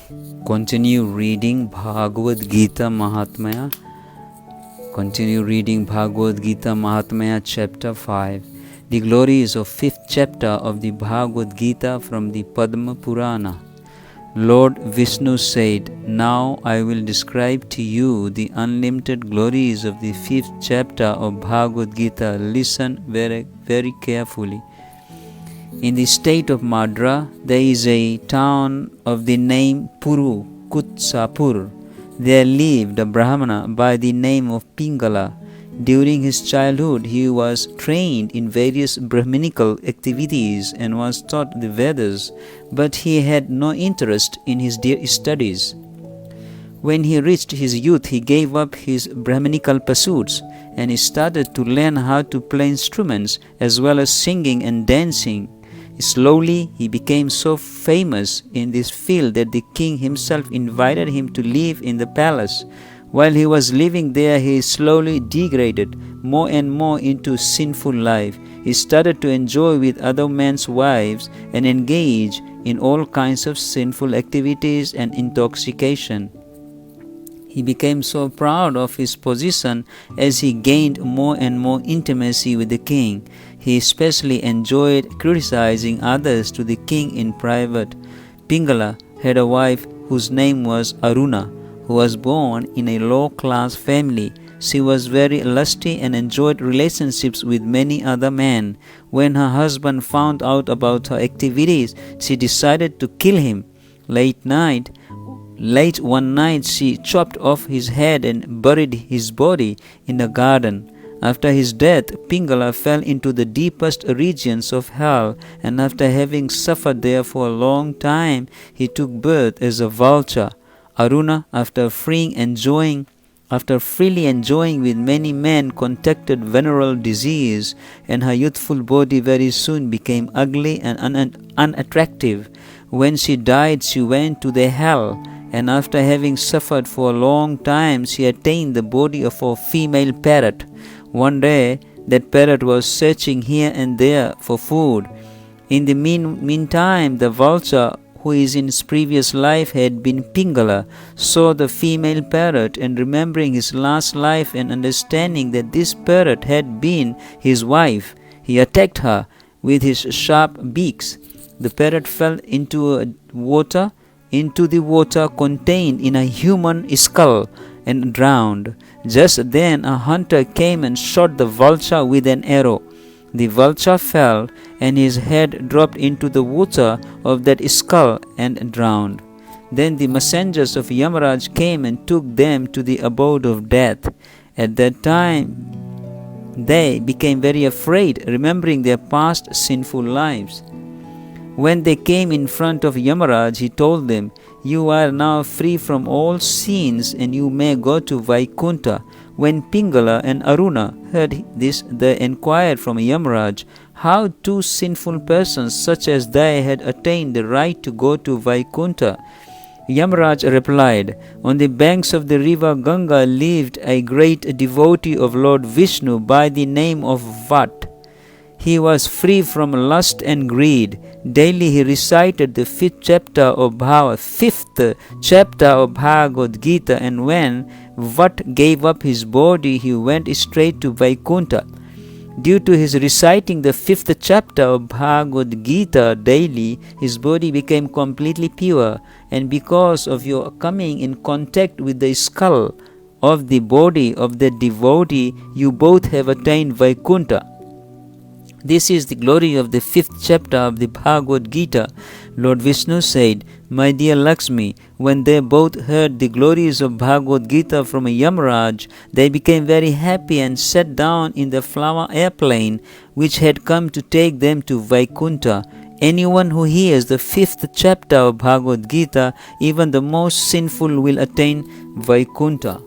Continue reading Bhagavad Gita Mahatmya. Continue reading Bhagavad Gita Mahatmya chapter 5. The glories of 5th chapter of the Bhagavad Gita from the Padma Purana. Lord Vishnu said, "Now I will describe to you the unlimited glories of the 5th chapter of Bhagavad Gita. Listen very carefully. In the state of Madra, there is a town of the name Puru, Kutsapur. There lived a Brahmana by the name of Pingala. During his childhood, he was trained in various Brahminical activities and was taught the Vedas, but he had no interest in his studies. When he reached his youth, he gave up his Brahminical pursuits and he started to learn how to play instruments as well as singing and dancing. Slowly, he became so famous in this field that the king himself invited him to live in the palace. While he was living there, he slowly degraded more and more into sinful life. He started to enjoy with other men's wives and engage in all kinds of sinful activities and intoxication. He became so proud of his position as he gained more and more intimacy with the king. He especially enjoyed criticizing others to the king in private. Pingala had a wife whose name was Aruna, who was born in a low-class family. She was very lusty and enjoyed relationships with many other men. When her husband found out about her activities, she decided to kill him. Late one night, she chopped off his head and buried his body in a garden. After his death, Pingala fell into the deepest regions of hell, and after having suffered there for a long time, he took birth as a vulture. Aruna, after freely enjoying with many men, contracted venereal disease, and her youthful body very soon became ugly and unattractive. When she died, she went to the hell, and after having suffered for a long time, she attained the body of a female parrot. One day, that parrot was searching here and there for food. In the meantime, the vulture, who in his previous life had been Pingala, saw the female parrot, and remembering his last life and understanding that this parrot had been his wife, he attacked her with his sharp beaks. The parrot fell into the water contained in a human skull and drowned. Just then a hunter came and shot the vulture with an arrow. The vulture fell, and his head dropped into the water of that skull and drowned. Then the messengers of Yamaraj came and took them to the abode of death. At that time they became very afraid, remembering their past sinful lives. When they came in front of Yamaraj, he told them, "You are now free from all sins and you may go to Vaikuntha." When Pingala and Aruna heard this, they inquired from Yamaraj how two sinful persons such as they had attained the right to go to Vaikuntha. Yamaraj replied, "On the banks of the river Ganga lived a great devotee of Lord Vishnu by the name of Vat. He was free from lust and greed. Daily he recited the 5th chapter of Bhagavad Gita, and when Vat gave up his body, he went straight to Vaikuntha. Due to his reciting the 5th chapter of Bhagavad Gita daily, his body became completely pure, and because of your coming in contact with the skull of the body of the devotee, you both have attained Vaikuntha." This is the glory of the 5th chapter of the Bhagavad Gita. Lord Vishnu said, "My dear Lakshmi, when they both heard the glories of Bhagavad Gita from Yamaraj, they became very happy and sat down in the flower airplane which had come to take them to Vaikuntha. Anyone who hears the 5th chapter of Bhagavad Gita, even the most sinful, will attain Vaikuntha."